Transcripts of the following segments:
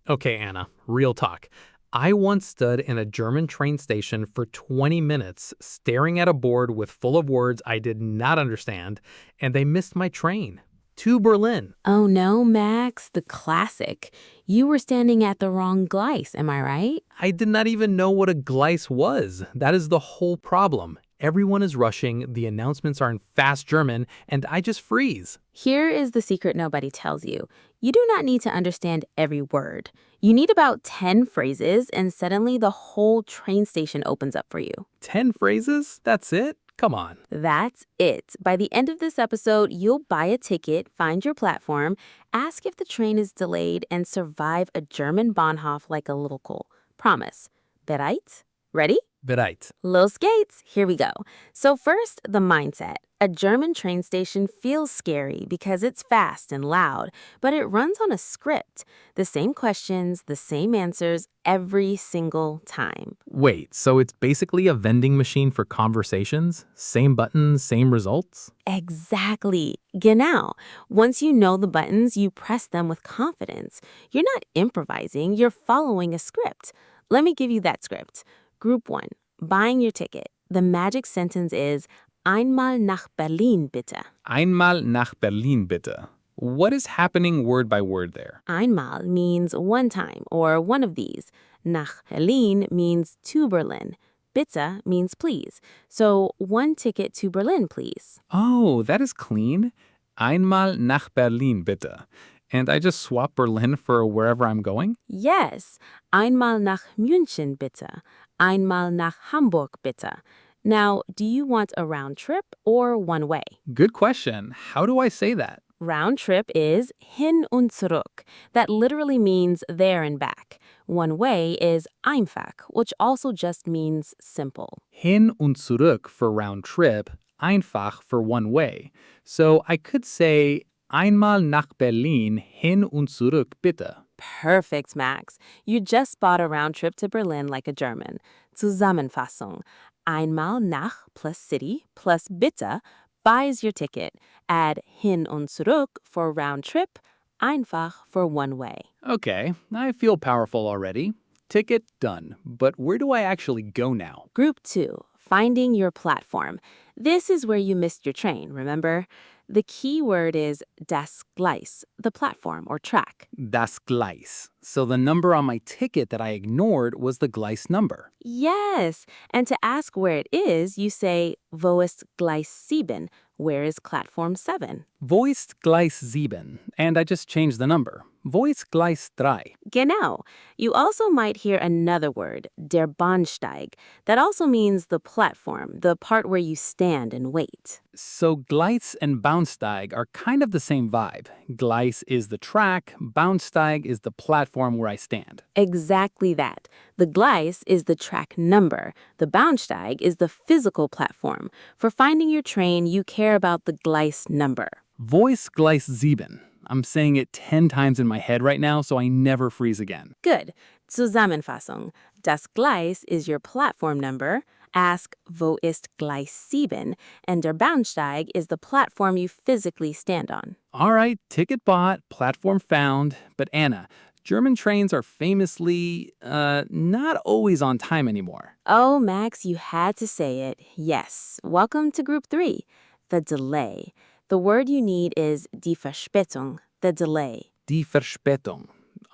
Okay, Anna, real talk. I once stood in a German train station for 20 minutes staring at a board with full of words I did not understand, and they missed my train to Berlin. Oh no, Max, the classic. You were standing at the wrong Gleis, am I right? I did not even know what a Gleis was. That is the whole problem. Everyone is rushing, the announcements are in fast German, and I just freeze. Here is the secret nobody tells you. You do not need to understand every word. You need about 10 phrases, and suddenly the whole train station opens up for you. 10 phrases? That's it? Come on. That's it. By the end of this episode, you'll buy a ticket, find your platform, ask if the train is delayed, and survive a German Bahnhof like a local. Promise. Bereit? Ready? Bereit. Los geht's. Here we go. So first, the mindset. A German train station feels scary because it's fast and loud, but it runs on a script. The same questions, the same answers every single time. Wait, so it's basically a vending machine for conversations? Same buttons, same results? Exactly. Genau. Once you know the buttons, you press them with confidence. You're not improvising, you're following a script. Let me give you that script. Group 1, buying your ticket. The magic sentence is, Einmal nach Berlin, bitte. Einmal nach Berlin, bitte. What is happening word by word there? Einmal means one time or one of these. Nach Berlin means to Berlin. Bitte means please. So one ticket to Berlin, please. Oh, that is clean. Einmal nach Berlin, bitte. And I just swap Berlin for wherever I'm going? Yes. Einmal nach München, bitte. Einmal nach Hamburg, bitte. Now, do you want a round trip or one way? Good question. How do I say that? Round trip is hin und zurück. That literally means there and back. One way is einfach, which also just means simple. Hin und zurück for round trip, einfach for one way. So I could say Einmal nach Berlin, hin und zurück, bitte. Perfect, Max. You just bought a round trip to Berlin like a German. Zusammenfassung. Einmal nach plus city plus bitte buys your ticket. Add hin und zurück for round trip, einfach for one way. Okay, I feel powerful already. Ticket done. But where do I actually go now? Group 2, finding your platform. This is where you missed your train, remember? The key word is das Gleis, the platform or track. Das Gleis. So the number on my ticket that I ignored was the Gleis number. Yes, and to ask where it is, you say, wo ist Gleis 7? Where is platform 7? Wo ist Gleis 7? And I just changed the number. Wo ist Gleis 3? Genau. You also might hear another word, der Bahnsteig. That also means the platform, the part where you stand and wait. So Gleis and Bahnsteig are kind of the same vibe. Gleis is the track, Bahnsteig is the platform where I stand. Exactly that. The Gleis is the track number. The Bahnsteig is the physical platform. For finding your train, you care about the Gleis number. Wo ist Gleis 7? I'm saying it 10 times in my head right now, so I never freeze again. Good. Zusammenfassung. Das Gleis is your platform number. Ask, wo ist Gleis 7? And der Bahnsteig is the platform you physically stand on. All right, ticket bought, platform found. But Anna, German trains are famously, not always on time anymore. Oh, Max, you had to say it. Yes. Welcome to Group 3, the delay. The word you need is die Verspätung, the delay. Die Verspätung.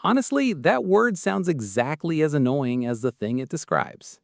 Honestly, that word sounds exactly as annoying as the thing it describes.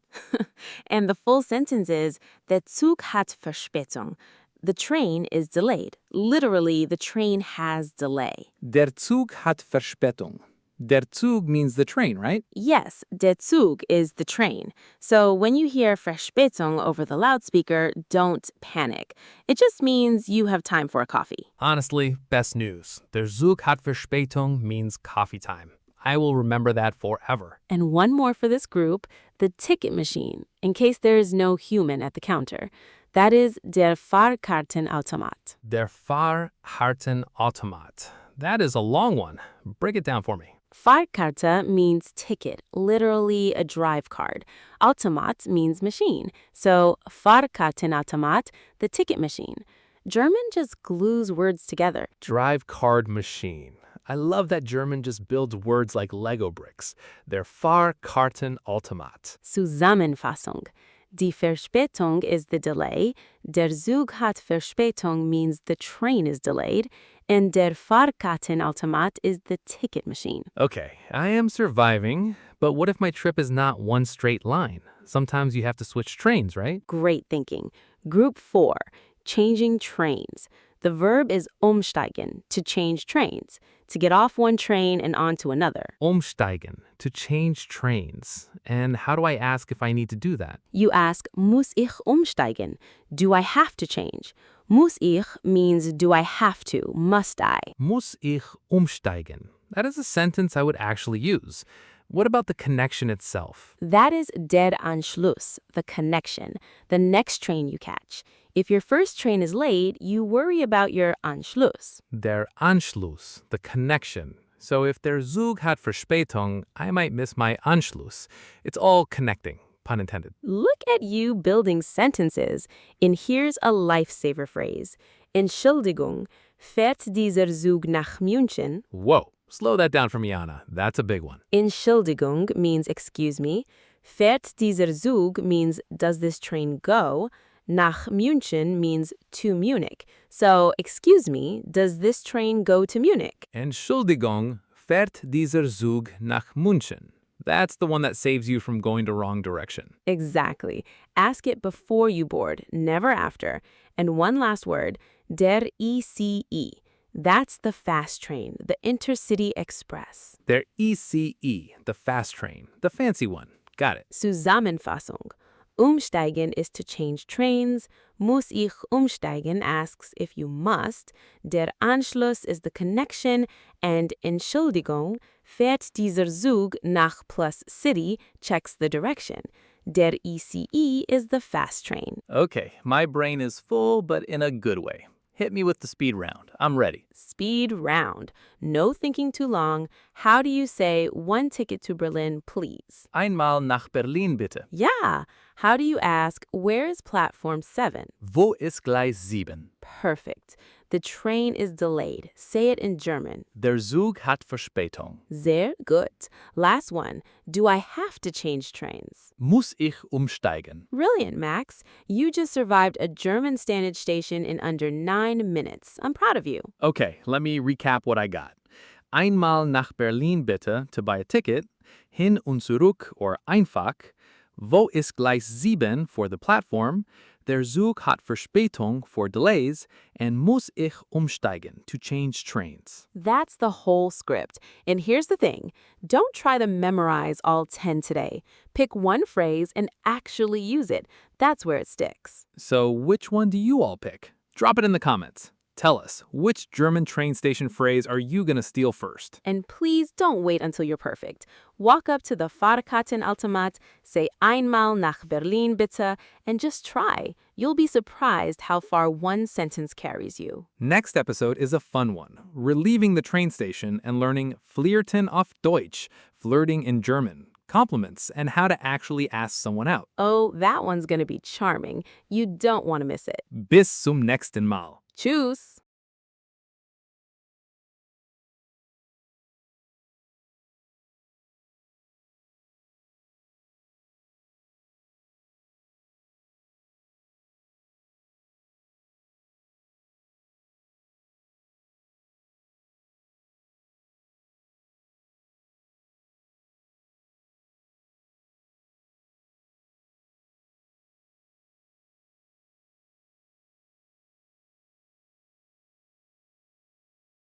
And the full sentence is, der Zug hat Verspätung. The train is delayed. Literally, the train has delay. Der Zug hat Verspätung. Der Zug means the train, right? Yes, der Zug is the train. So when you hear Verspätung over the loudspeaker, don't panic. It just means you have time for a coffee. Honestly, best news. Der Zug hat Verspätung means coffee time. I will remember that forever. And one more for this group, the ticket machine, in case there is no human at the counter. That is der Fahrkartenautomat. Der Fahrkartenautomat. That is a long one. Break it down for me. Fahrkarte means ticket, literally a drive card. Automat means machine. So Fahrkartenautomat, the ticket machine. German just glues words together. Drive card machine. I love that German just builds words like Lego bricks. Der Fahrkartenautomat. Zusammenfassung. Die Verspätung is the delay, der Zug hat Verspätung means the train is delayed, and der Fahrkartenautomat is the ticket machine. Okay, I am surviving, but what if my trip is not one straight line? Sometimes you have to switch trains, right? Great thinking. Group 4, changing trains. The verb is umsteigen, to change trains, to get off one train and onto another. Umsteigen, to change trains. And how do I ask if I need to do that? You ask, muss ich umsteigen? Do I have to change? Muss ich means do I have to, must I? Muss ich umsteigen? That is a sentence I would actually use. What about the connection itself? That is der Anschluss, the connection, the next train you catch. If your first train is late, you worry about your Anschluss. Der Anschluss, the connection. So if der Zug hat Verspätung, I might miss my Anschluss. It's all connecting, pun intended. Look at you building sentences. And here's a lifesaver phrase. Entschuldigung, fährt dieser Zug nach München? Whoa, slow that down for me, Anna. That's a big one. Entschuldigung means excuse me. Fährt dieser Zug means does this train go? Nach München means to Munich. So, excuse me, does this train go to Munich? Entschuldigung, fährt dieser Zug nach München? That's the one that saves you from going the wrong direction. Exactly. Ask it before you board, never after. And one last word, der ICE. That's the fast train, the Intercity Express. Der ICE, the fast train, the fancy one. Got it. Zusammenfassung. Umsteigen is to change trains. Muss ich umsteigen asks if you must. Der Anschluss is the connection. And Entschuldigung, fährt dieser Zug nach plus City checks the direction. Der ICE is the fast train. Okay, my brain is full, but in a good way. Hit me with the speed round. I'm ready. Speed round. No thinking too long. How do you say one ticket to Berlin, please? Einmal nach Berlin, bitte. Yeah. How do you ask, where is platform 7? Wo ist Gleis 7? Perfect. The train is delayed. Say it in German. Der Zug hat Verspätung. Sehr gut. Last one. Do I have to change trains? Muss ich umsteigen? Brilliant, Max. You just survived a German standard station in under 9 minutes. I'm proud of you. Okay, let me recap what I got. Einmal nach Berlin, bitte, to buy a ticket. Hin und zurück, or einfach. Wo ist Gleis 7 for the platform, der Zug hat Verspätung for delays, and muss ich umsteigen to change trains. That's the whole script. And here's the thing. Don't try to memorize all 10 today. Pick one phrase and actually use it. That's where it sticks. So which one do you all pick? Drop it in the comments. Tell us, which German train station phrase are you going to steal first? And please don't wait until you're perfect. Walk up to the Fahrkartenautomat, say Einmal nach Berlin bitte, and just try. You'll be surprised how far one sentence carries you. Next episode is a fun one, relieving the train station and learning Flirten auf Deutsch, flirting in German, compliments, and how to actually ask someone out. Oh, that one's going to be charming. You don't want to miss it. Bis zum nächsten Mal. Tschüss!